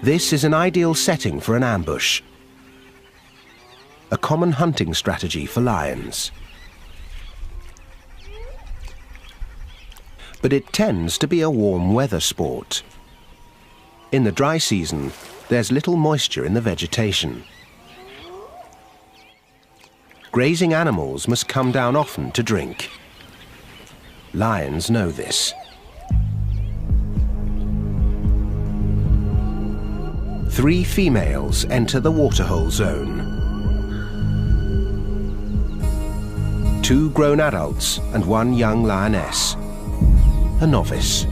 This is an ideal setting for an ambush, a common hunting strategy for lions. But it tends to be a warm weather sport. In the dry season, there's little moisture in the vegetation. Grazing animals must come down often to drink. Lions know this. Three females enter the waterhole zone. Two grown adults and one young lioness, a novice.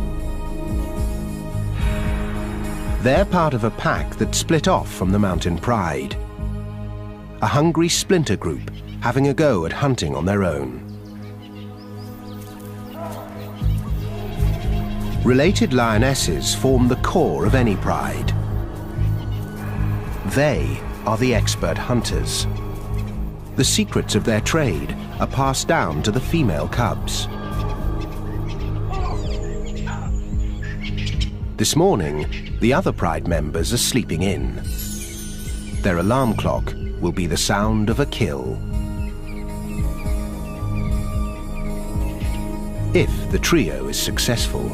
They're part of a pack that split off from the mountain pride. A hungry splinter group having a go at hunting on their own. Related lionesses form the core of any pride. They are the expert hunters. The secrets of their trade are passed down to the female cubs. This morning, the other pride members are sleeping in. Their alarm clock will be the sound of a kill. If the trio is successful.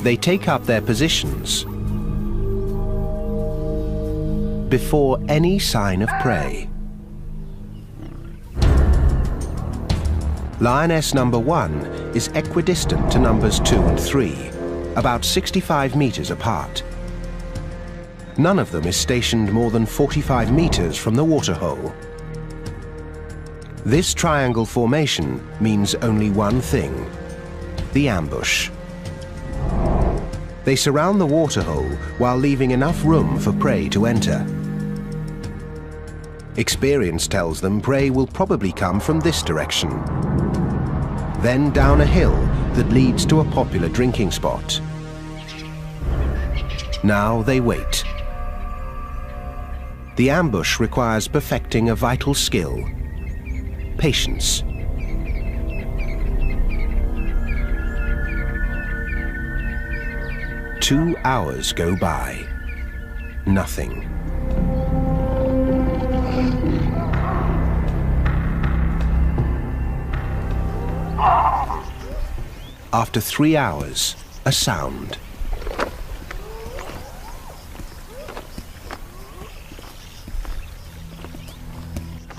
They take up their positions before any sign of prey. Lioness number 1 is equidistant to numbers 2 and 3, about 65 meters apart. None of them is stationed more than 45 meters from the waterhole. This triangle formation means only one thing: the ambush. They surround the waterhole while leaving enough room for prey to enter. Experience tells them prey will probably come from this direction, then down a hill that leads to a popular drinking spot. Now they wait. The ambush requires perfecting a vital skill: patience. Two hours go by. Nothing. After 3 hours, a sound.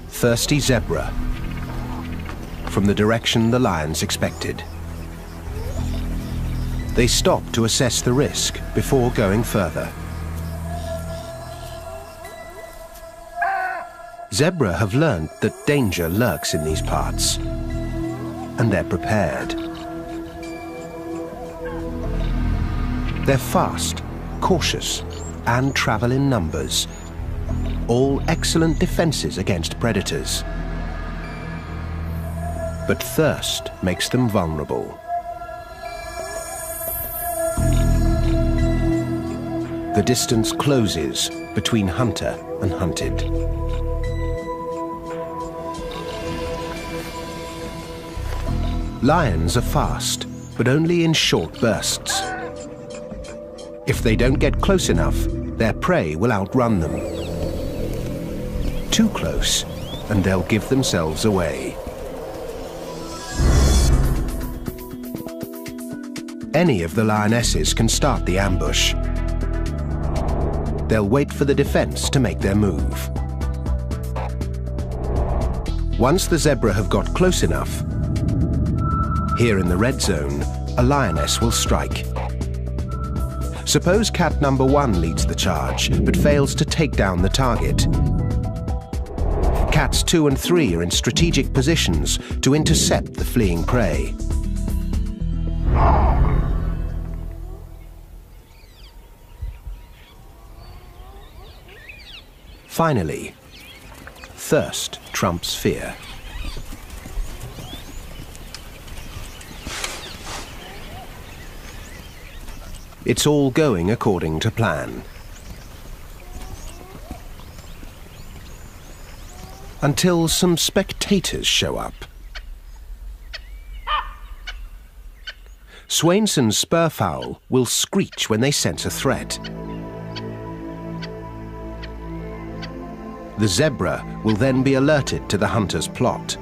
Thirsty zebra, from the direction the lions expected. They stop to assess the risk before going further. Zebra have learned that danger lurks in these parts, and they're prepared. They're fast, cautious, and travel in numbers. All excellent defenses against predators. But thirst makes them vulnerable. The distance closes between hunter and hunted. Lions are fast, but only in short bursts. If they don't get close enough, their prey will outrun them. Too close, and they'll give themselves away. Any of the lionesses can start the ambush. They'll wait for the defense to make their move. Once the zebra have got close enough, here in the red zone, a lioness will strike. Suppose cat number 1 leads the charge, but fails to take down the target. Cats 2 and 3 are in strategic positions to intercept the fleeing prey. Finally, thirst trumps fear. It's all going according to plan. until some spectators show up. Swainson's spurfowl will screech when they sense a threat. The zebra will then be alerted to the hunter's plot.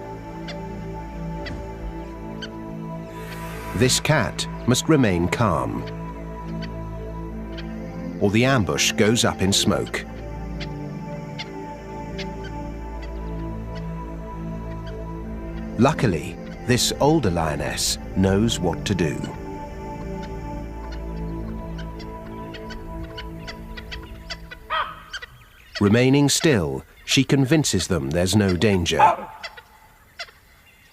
This cat must remain calm, or the ambush goes up in smoke. Luckily, this older lioness knows what to do. Remaining still, she convinces them there's no danger,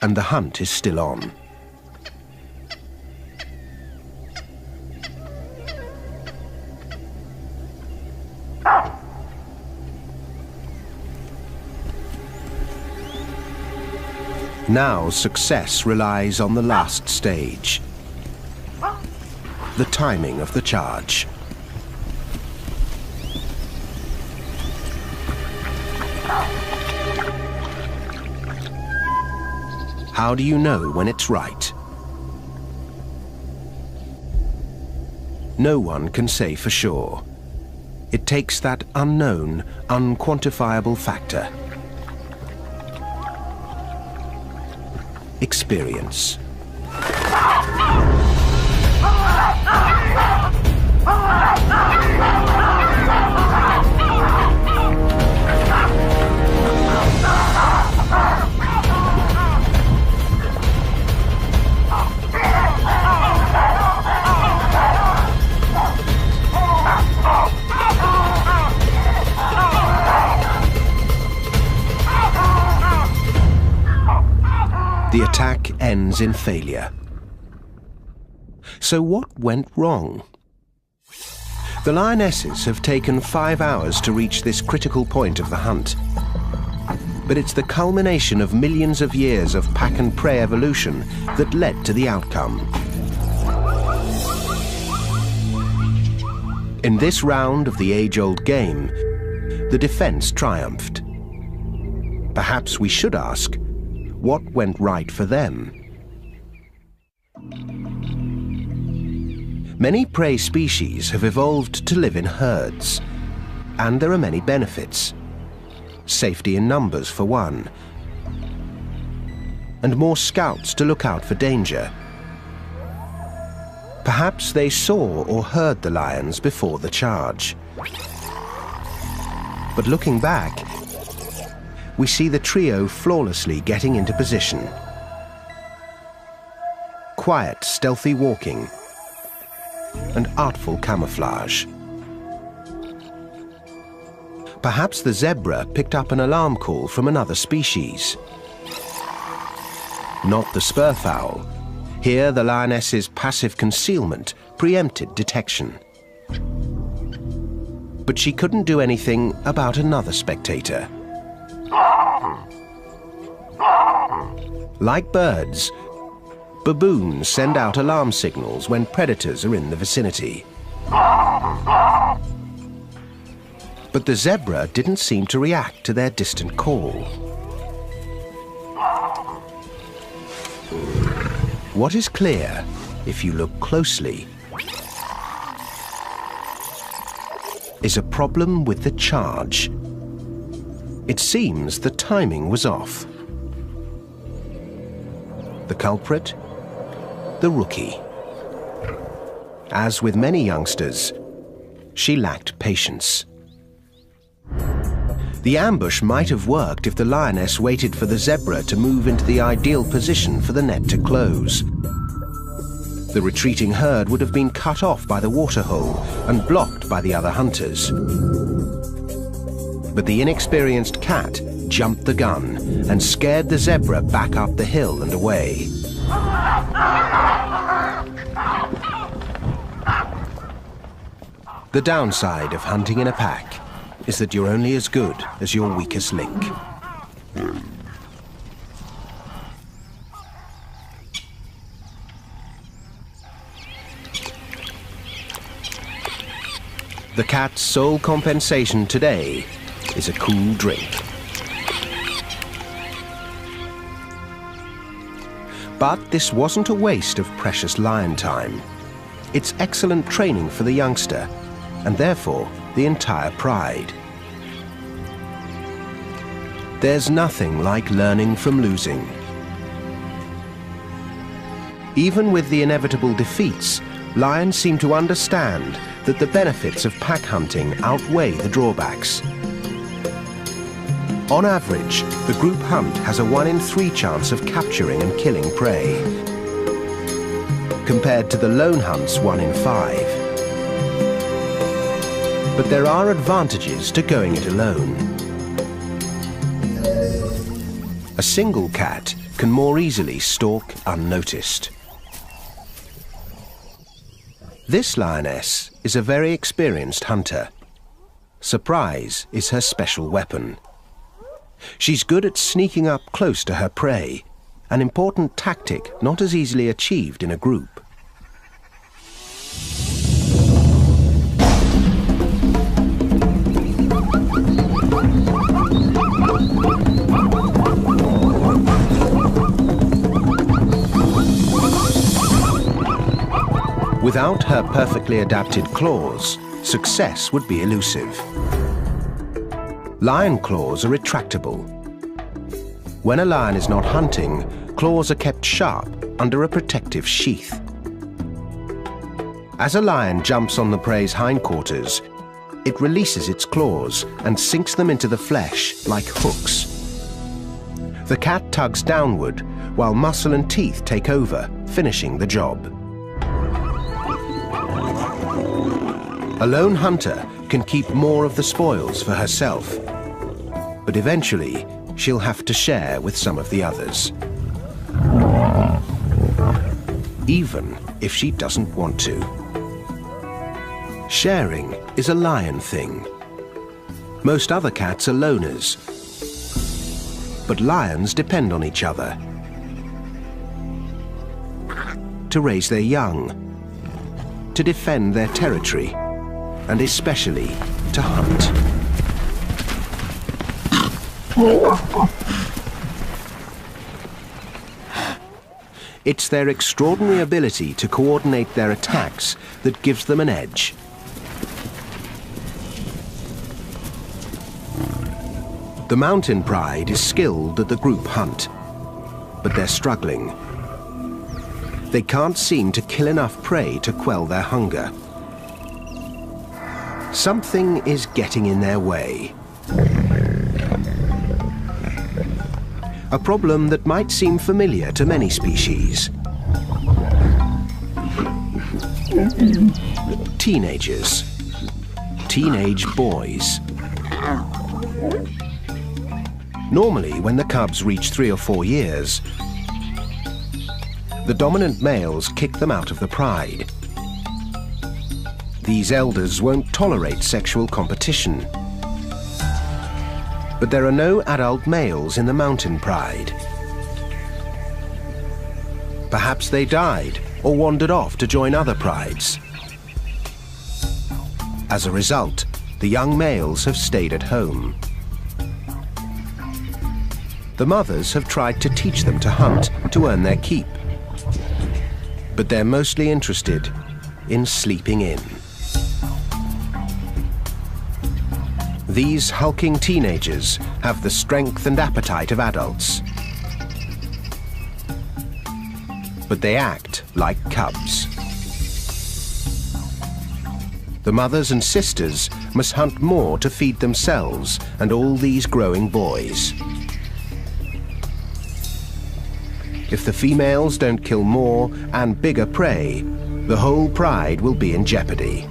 and the hunt is still on. Now success relies on the last stage, the timing of the charge. How do you know when it's right? No one can say for sure. It takes that unknown, unquantifiable factor. Experience. The attack ends in failure. So what went wrong? The lionesses have taken 5 hours to reach this critical point of the hunt. But it's the culmination of millions of years of pack and prey evolution that led to the outcome. In this round of the age-old game, the defense triumphed. Perhaps we should ask, what went right for them? Many prey species have evolved to live in herds, and there are many benefits. Safety in numbers, for one, and more scouts to look out for danger. Perhaps they saw or heard the lions before the charge. But looking back, we see the trio flawlessly getting into position. Quiet, stealthy walking and artful camouflage. Perhaps the zebra picked up an alarm call from another species. Not the spurfowl. Here, the lioness's passive concealment preempted detection. But she couldn't do anything about another spectator. Like birds, baboons send out alarm signals when predators are in the vicinity. But the zebra didn't seem to react to their distant call. What is clear, if you look closely, is a problem with the charge. It seems the timing was off. The culprit? The rookie. As with many youngsters, she lacked patience. The ambush might have worked if the lioness waited for the zebra to move into the ideal position for the net to close. The retreating herd would have been cut off by the waterhole and blocked by the other hunters. But the inexperienced cat jumped the gun and scared the zebra back up the hill and away. The downside of hunting in a pack is that you're only as good as your weakest link. The cat's sole compensation today is a cool drink. But this wasn't a waste of precious lion time. It's excellent training for the youngster, and therefore the entire pride. There's nothing like learning from losing. Even with the inevitable defeats, lions seem to understand that the benefits of pack hunting outweigh the drawbacks. On average, the group hunt has a 1 in 3 chance of capturing and killing prey, compared to the lone hunt's 1 in 5. But there are advantages to going it alone. A single cat can more easily stalk unnoticed. This lioness is a very experienced hunter. Surprise is her special weapon. She's good at sneaking up close to her prey, an important tactic not as easily achieved in a group. Without her perfectly adapted claws, success would be elusive. Lion claws are retractable. When a lion is not hunting, claws are kept sharp under a protective sheath. As a lion jumps on the prey's hindquarters, it releases its claws and sinks them into the flesh like hooks. The cat tugs downward, while muscle and teeth take over, finishing the job. A lone hunter can keep more of the spoils for herself, but eventually she'll have to share with some of the others, even if she doesn't want to. Sharing is a lion thing. Most other cats are loners, but lions depend on each other to raise their young, to defend their territory, and especially to hunt. It's their extraordinary ability to coordinate their attacks that gives them an edge. The mountain pride is skilled at the group hunt, but they're struggling. They can't seem to kill enough prey to quell their hunger. Something is getting in their way. A problem that might seem familiar to many species. Teenagers. Teenage boys. Normally, when the cubs reach 3 or 4 years, the dominant males kick them out of the pride. These elders won't tolerate sexual competition. But there are no adult males in the mountain pride. Perhaps they died or wandered off to join other prides. As a result, the young males have stayed at home. The mothers have tried to teach them to hunt to earn their keep, but they're mostly interested in sleeping in. These hulking teenagers have the strength and appetite of adults, but they act like cubs. The mothers and sisters must hunt more to feed themselves and all these growing boys. If the females don't kill more and bigger prey, the whole pride will be in jeopardy.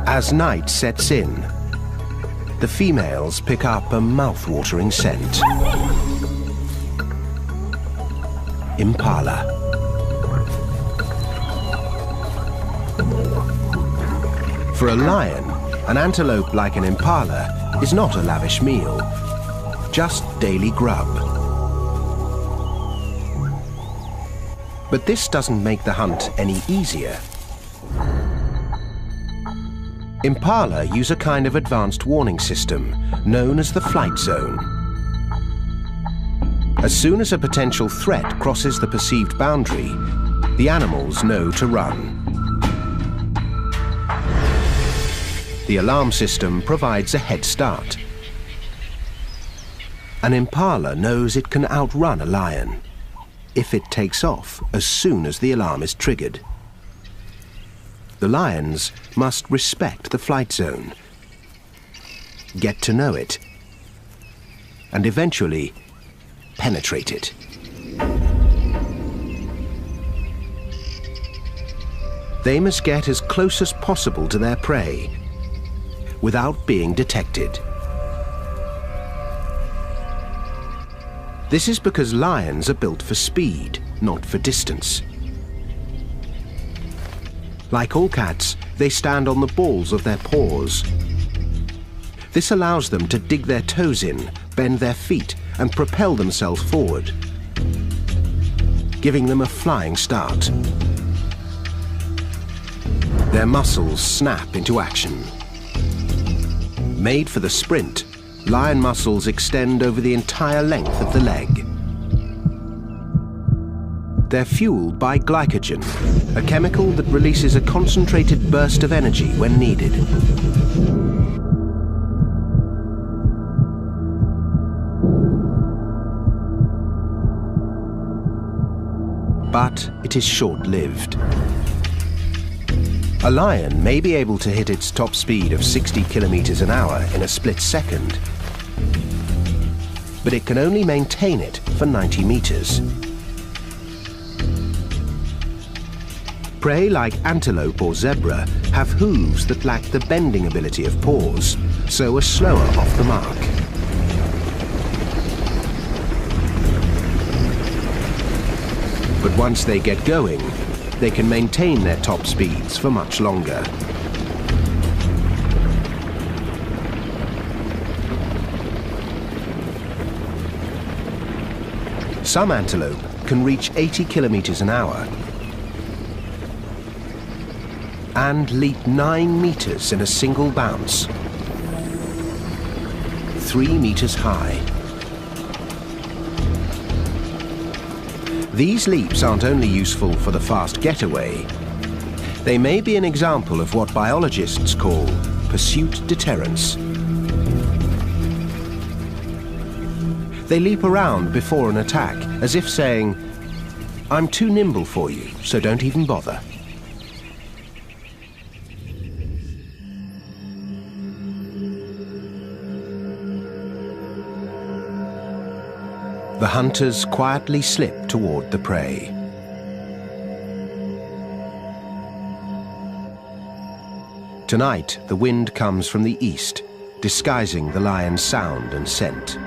As night sets in, the females pick up a mouth-watering scent. Impala. For a lion, an antelope like an impala is not a lavish meal, just daily grub. But this doesn't make the hunt any easier. Impala use a kind of advanced warning system known as the flight zone. As soon as a potential threat crosses the perceived boundary, the animals know to run. The alarm system provides a head start. An impala knows it can outrun a lion if it takes off as soon as the alarm is triggered. The lions must respect the flight zone, get to know it, and eventually penetrate it. They must get as close as possible to their prey without being detected. This is because lions are built for speed, not for distance. Like all cats, they stand on the balls of their paws. This allows them to dig their toes in, bend their feet, and propel themselves forward, giving them a flying start. Their muscles snap into action. Made for the sprint, lion muscles extend over the entire length of the leg. They're fueled by glycogen, a chemical that releases a concentrated burst of energy when needed. But it is short-lived. A lion may be able to hit its top speed of 60 kilometers an hour in a split second, but it can only maintain it for 90 meters. Prey like antelope or zebra have hooves that lack the bending ability of paws, so are slower off the mark. But once they get going, they can maintain their top speeds for much longer. Some antelope can reach 80 kilometers an hour and leap 9 meters in a single bounce, 3 meters high. These leaps aren't only useful for the fast getaway, they may be an example of what biologists call pursuit deterrence. They leap around before an attack, as if saying, "I'm too nimble for you, so don't even bother." The hunters quietly slip toward the prey. Tonight, the wind comes from the east, disguising the lion's sound and scent.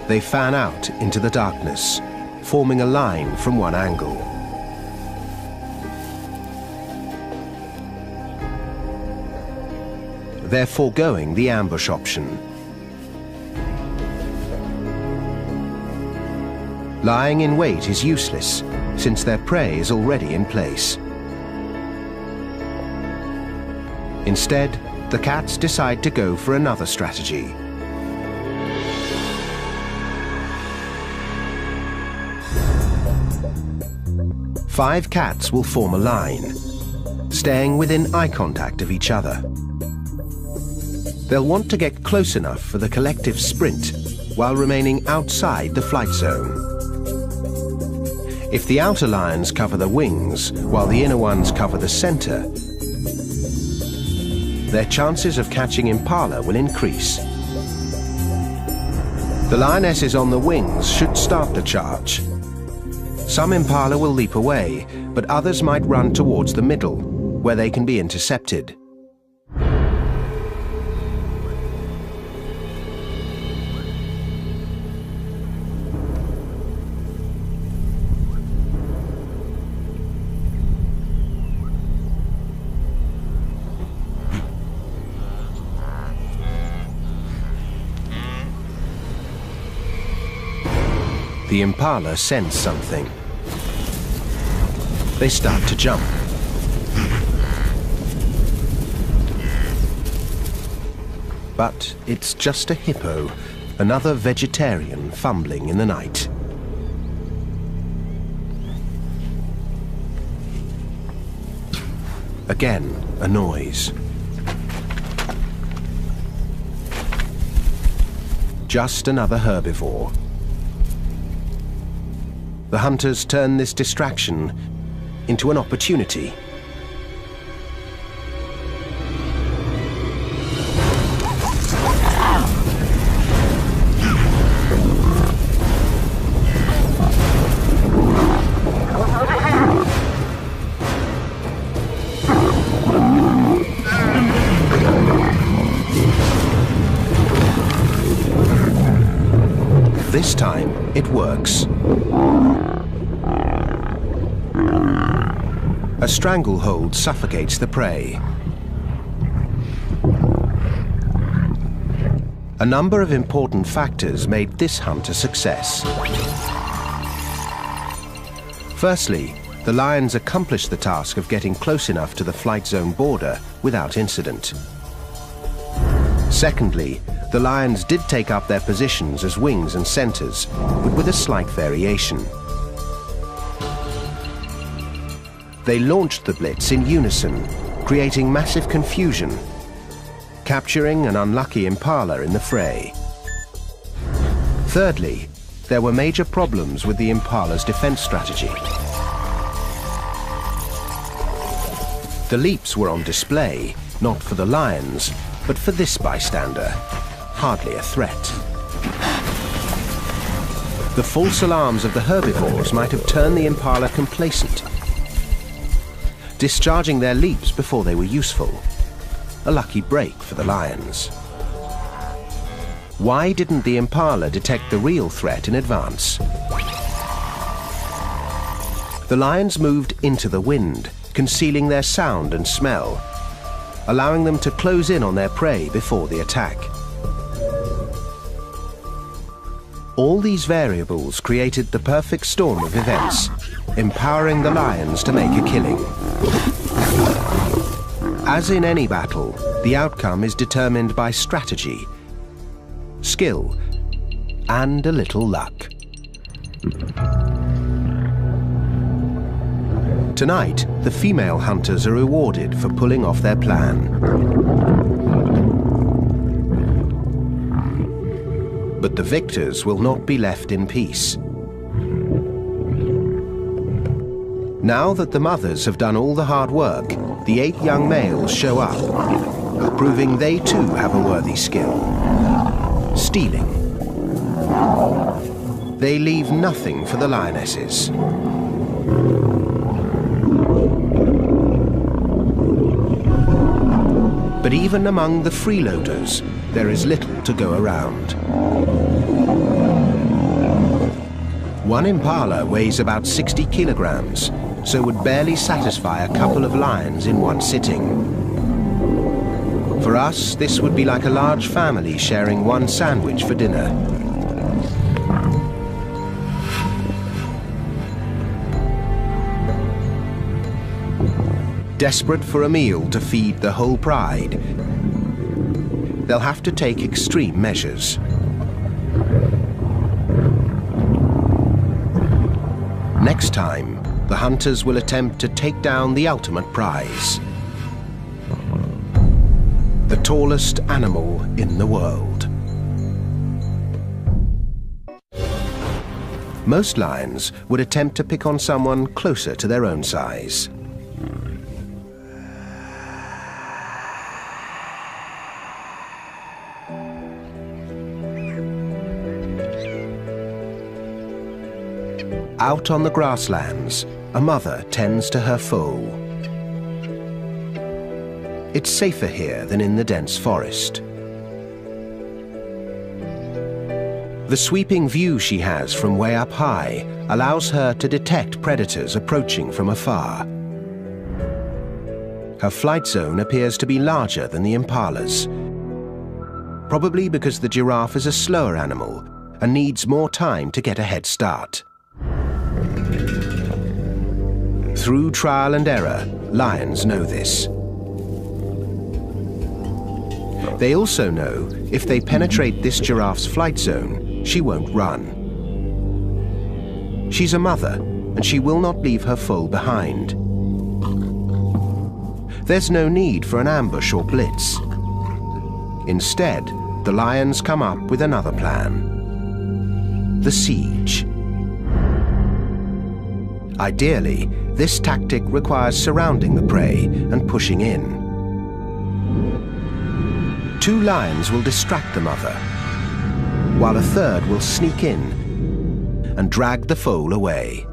They fan out into the darkness, forming a line from one angle. They're foregoing the ambush option. Lying in wait is useless, since their prey is already in place. Instead, the cats decide to go for another strategy. Five cats will form a line, staying within eye contact of each other. They'll want to get close enough for the collective sprint while remaining outside the flight zone. If the outer lions cover the wings while the inner ones cover the center, their chances of catching impala will increase. The lionesses on the wings should start the charge. Some impala will leap away, but others might run towards the middle, where they can be intercepted. The impala sense something. They start to jump. But it's just a hippo, another vegetarian fumbling in the night. Again, a noise. Just another herbivore. The hunters turn this distraction into an opportunity. This time, it works. A stranglehold suffocates the prey. A number of important factors made this hunt a success. Firstly, the lions accomplished the task of getting close enough to the flight zone border without incident. Secondly, the lions did take up their positions as wings and centers, but with a slight variation. They launched the blitz in unison, creating massive confusion, capturing an unlucky impala in the fray. Thirdly, there were major problems with the impala's defense strategy. The leaps were on display, not for the lions, but for this bystander. Hardly a threat. The false alarms of the herbivores might have turned the impala complacent, discharging their leaps before they were useful. A lucky break for the lions. Why didn't the impala detect the real threat in advance? The lions moved into the wind, concealing their sound and smell, allowing them to close in on their prey before the attack. All these variables created the perfect storm of events, empowering the lions to make a killing. As in any battle, the outcome is determined by strategy, skill, and a little luck. Tonight, the female hunters are rewarded for pulling off their plan. But the victors will not be left in peace. Now that the mothers have done all the hard work, the 8 young males show up, proving they too have a worthy skill: stealing. They leave nothing for the lionesses. But even among the freeloaders, there is little to go around. One impala weighs about 60 kilograms, so would barely satisfy a couple of lions in one sitting. For us, this would be like a large family sharing one sandwich for dinner. Desperate for a meal to feed the whole pride, they'll have to take extreme measures. Next time, the hunters will attempt to take down the ultimate prize: the tallest animal in the world. Most lions would attempt to pick on someone closer to their own size. Out on the grasslands, a mother tends to her foal. It's safer here than in the dense forest. The sweeping view she has from way up high allows her to detect predators approaching from afar. Her flight zone appears to be larger than the impala's, probably because the giraffe is a slower animal and needs more time to get a head start. Through trial and error, lions know this. They also know if they penetrate this giraffe's flight zone, she won't run. She's a mother, and she will not leave her foal behind. There's no need for an ambush or blitz. Instead, the lions come up with another plan: the siege. Ideally, this tactic requires surrounding the prey and pushing in. 2 lions will distract the mother, while a third will sneak in and drag the foal away.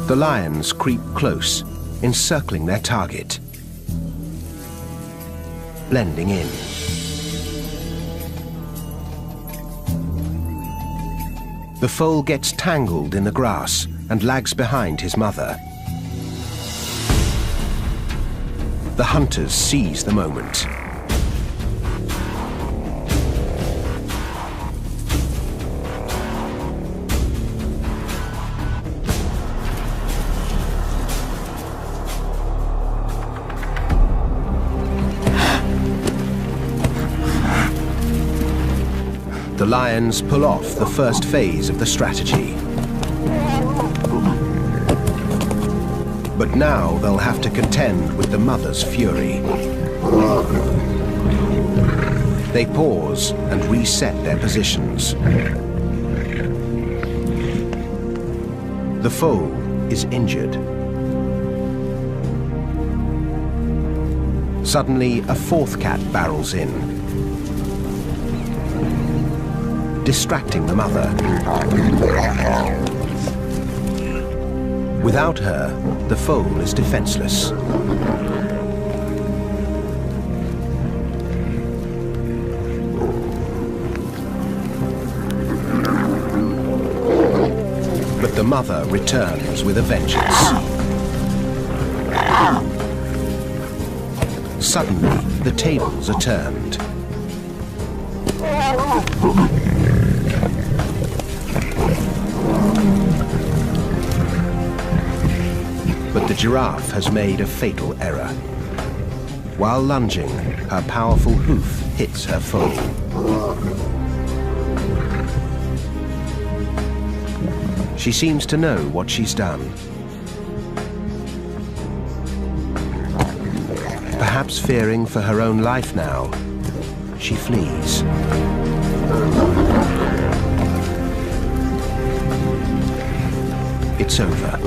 The lions creep close, encircling their target, blending in. The foal gets tangled in the grass and lags behind his mother. The hunters seize the moment. The lions pull off the first phase of the strategy. But now they'll have to contend with the mother's fury. They pause and reset their positions. The foal is injured. Suddenly, a 4th cat barrels in, distracting the mother. Without her, the foal is defenseless. But the mother returns with a vengeance. Suddenly, the tables are turned. But the giraffe has made a fatal error. While lunging, her powerful hoof hits her foal. She seems to know what she's done. Perhaps fearing for her own life now, she flees. It's over.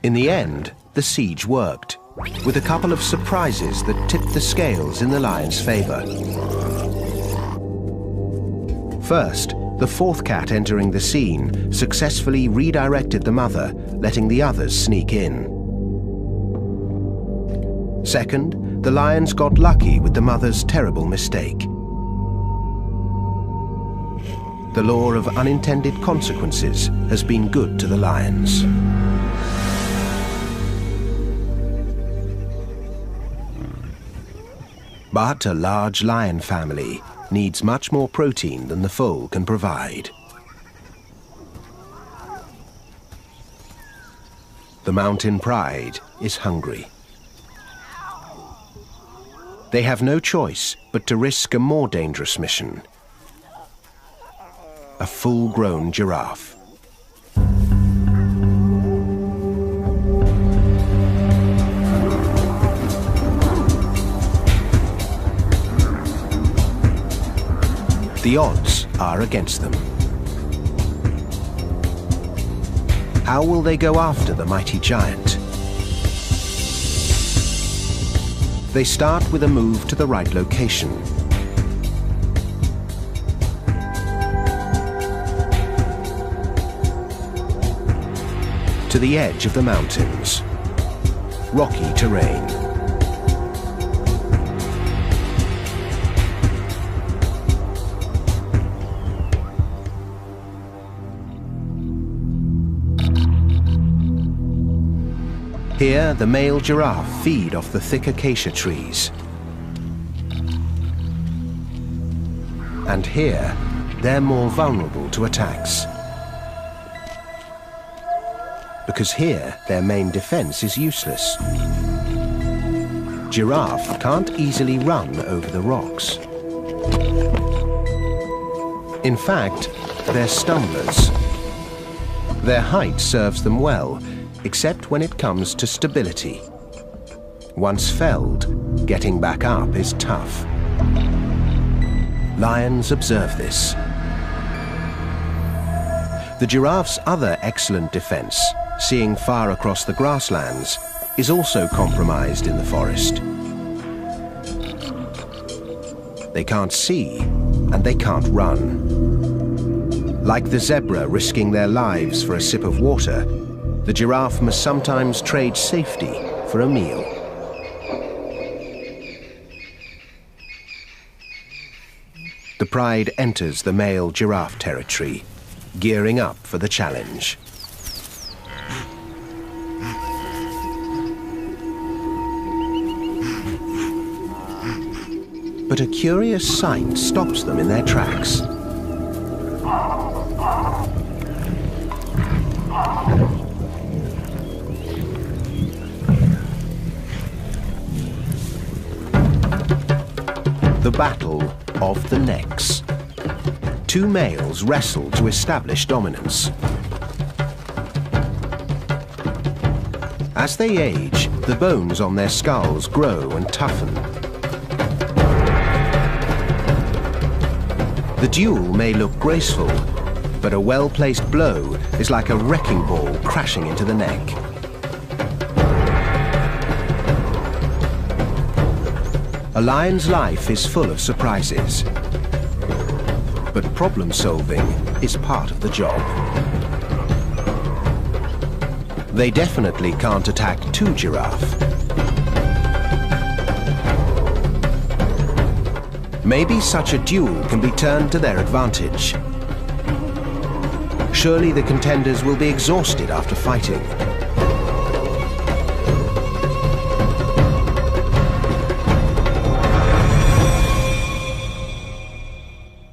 In the end, the siege worked, with a couple of surprises that tipped the scales in the lions' favor. First, the 4th cat entering the scene successfully redirected the mother, letting the others sneak in. Second, the lions got lucky with the mother's terrible mistake. The law of unintended consequences has been good to the lions. But a large lion family needs much more protein than the foal can provide. The mountain pride is hungry. They have no choice but to risk a more dangerous mission: a full-grown giraffe. The odds are against them. How will they go after the mighty giant? They start with a move to the right location. To the edge of the mountains. Rocky terrain. Here, the male giraffe feed off the thick acacia trees. And here, they're more vulnerable to attacks. Because here, their main defense is useless. Giraffe can't easily run over the rocks. In fact, they're stumblers. Their height serves them well, except when it comes to stability. Once felled, getting back up is tough. Lions observe this. The giraffe's other excellent defense, seeing far across the grasslands, is also compromised in the forest. They can't see, and they can't run. Like the zebra risking their lives for a sip of water, the giraffe must sometimes trade safety for a meal. The pride enters the male giraffe territory, gearing up for the challenge. But a curious sight stops them in their tracks. The battle of the necks. Two males wrestle to establish dominance. As they age, the bones on their skulls grow and toughen. The duel may look graceful, but a well-placed blow is like a wrecking ball crashing into the neck. A lion's life is full of surprises, but problem-solving is part of the job. They definitely can't attack two giraffe. Maybe such a duel can be turned to their advantage. Surely the contenders will be exhausted after fighting.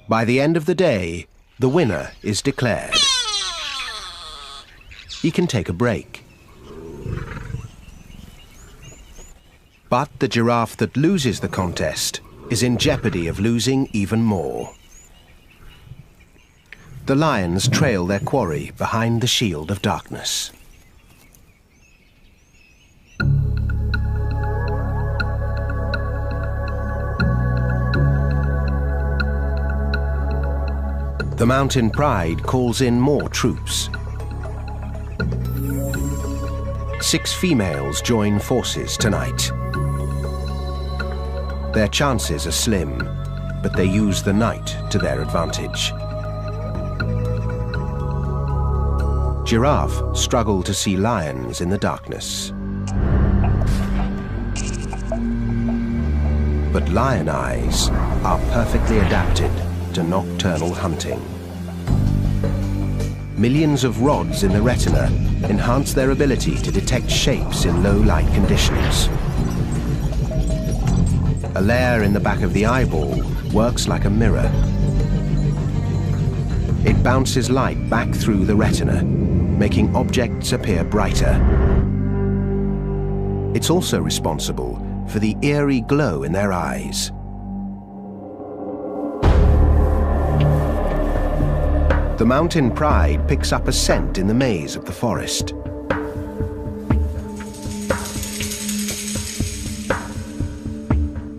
By the end of the day, the winner is declared. He can take a break. But the giraffe that loses the contest is in jeopardy of losing even more. The lions trail their quarry behind the shield of darkness. The mountain pride calls in more troops. 6 females join forces tonight. Their chances are slim, but they use the night to their advantage. Giraffe struggle to see lions in the darkness. But lion eyes are perfectly adapted to nocturnal hunting. Millions of rods in the retina enhance their ability to detect shapes in low light conditions. A layer in the back of the eyeball works like a mirror. It bounces light back through the retina, making objects appear brighter. It's also responsible for the eerie glow in their eyes. The mountain pride picks up a scent in the maze of the forest.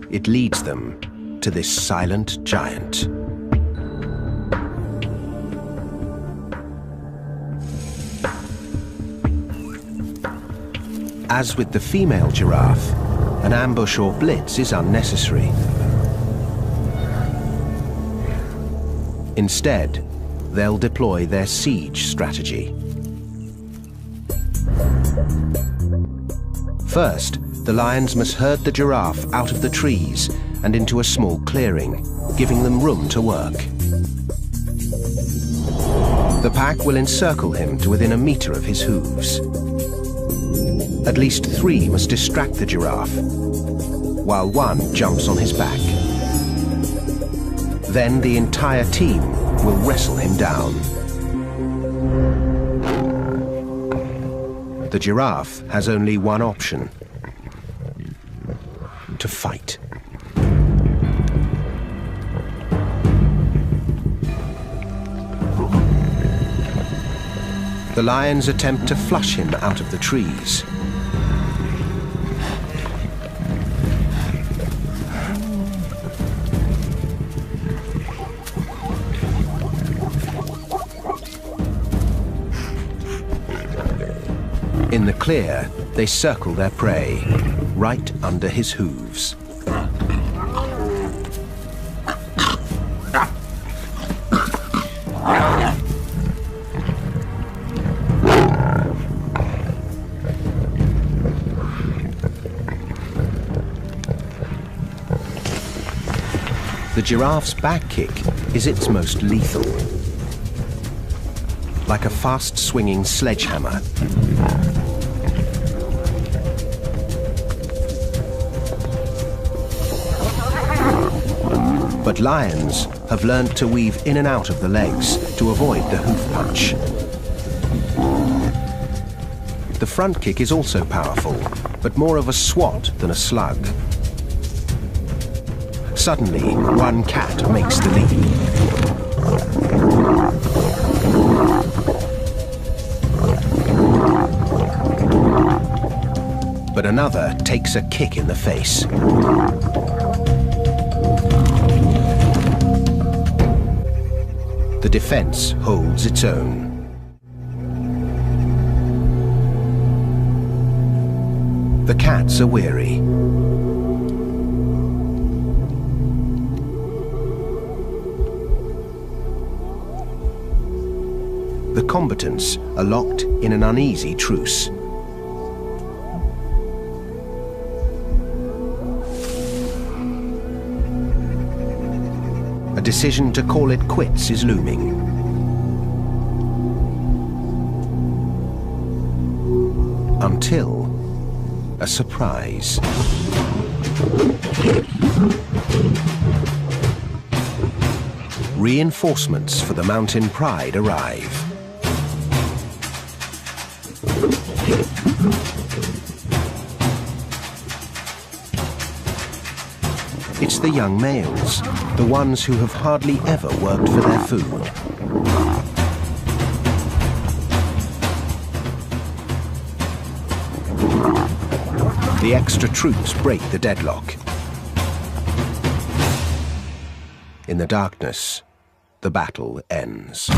It leads them to this silent giant. As with the female giraffe, an ambush or blitz is unnecessary. Instead, they'll deploy their siege strategy. First, the lions must herd the giraffe out of the trees and into a small clearing, giving them room to work. The pack will encircle him to within a meter of his hooves. At least 3 must distract the giraffe, while 1 jumps on his back. Then the entire team will wrestle him down. The giraffe has only one option: to fight. The lions attempt to flush him out of the trees. In the clear, they circle their prey, right under his hooves. The giraffe's back kick is its most lethal. Like a fast-swinging sledgehammer. But lions have learned to weave in and out of the legs to avoid the hoof punch. The front kick is also powerful, but more of a swat than a slug. Suddenly, one cat makes the leap. But another takes a kick in the face. The defense holds its own. The cats are weary. The combatants are locked in an uneasy truce. A decision to call it quits is looming. Until a surprise. Reinforcements for the Mountain Pride arrive. It's the young males, the ones who have hardly ever worked for their food. The extra troops break the deadlock. In the darkness, the battle ends.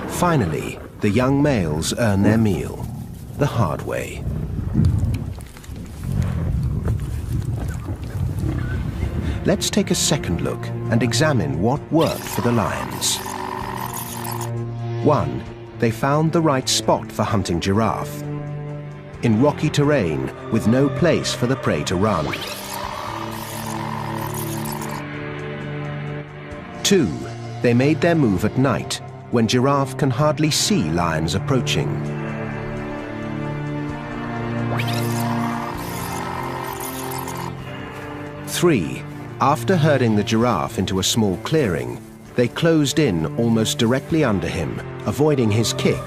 Finally, the young males earn their meal, the hard way. Let's take a second look and examine what worked for the lions. 1. They found the right spot for hunting giraffe. In rocky terrain with no place for the prey to run. 2. They made their move at night, when giraffe can hardly see lions approaching. 3. After herding the giraffe into a small clearing, they closed in almost directly under him, avoiding his kick,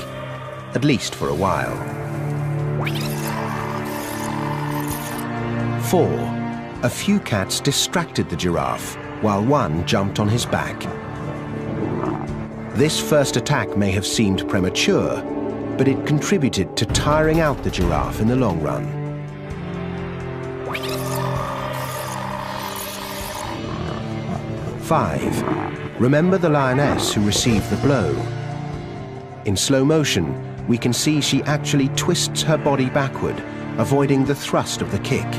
at least for a while. 4. A few cats distracted the giraffe, while one jumped on his back. This first attack may have seemed premature, but it contributed to tiring out the giraffe in the long run. 5. Remember the lioness who received the blow. In slow motion, we can see she actually twists her body backward, avoiding the thrust of the kick.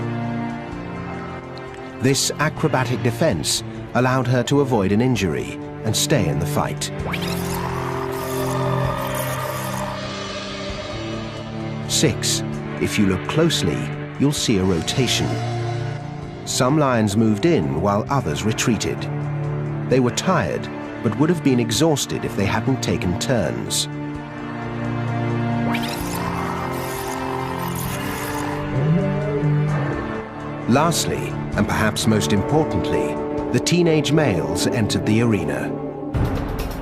This acrobatic defense allowed her to avoid an injury and stay in the fight. 6. If you look closely, you'll see a rotation. Some lions moved in while others retreated. They were tired, but would have been exhausted if they hadn't taken turns. Lastly, and perhaps most importantly, the teenage males entered the arena.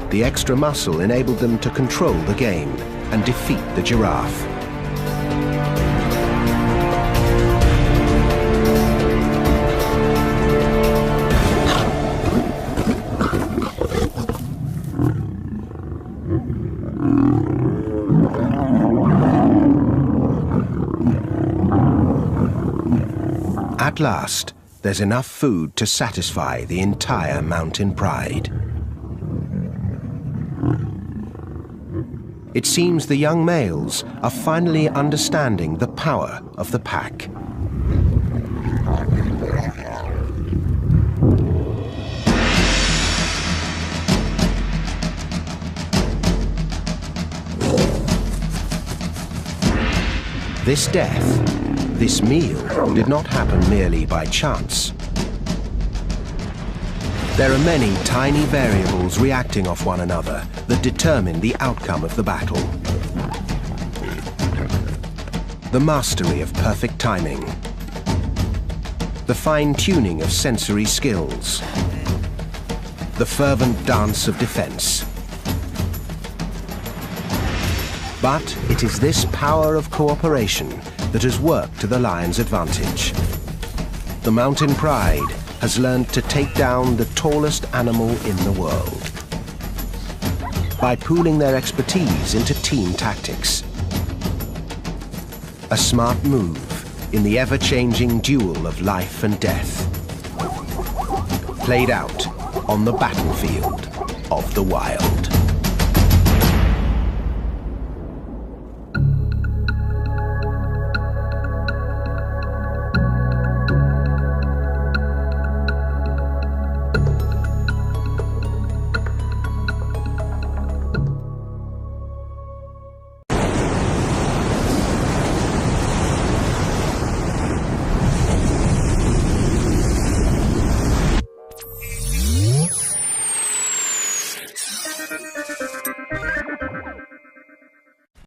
The extra muscle enabled them to control the game and defeat the giraffe. At last, there's enough food to satisfy the entire mountain pride. It seems the young males are finally understanding the power of the pack. This death, this meal, did not happen merely by chance. There are many tiny variables reacting off one another that determine the outcome of the battle. The mastery of perfect timing, the fine-tuning of sensory skills, the fervent dance of defense. But it is this power of cooperation that has worked to the lion's advantage. The mountain pride has learned to take down the tallest animal in the world by pooling their expertise into team tactics. A smart move in the ever-changing duel of life and death, played out on the battlefield of the wild.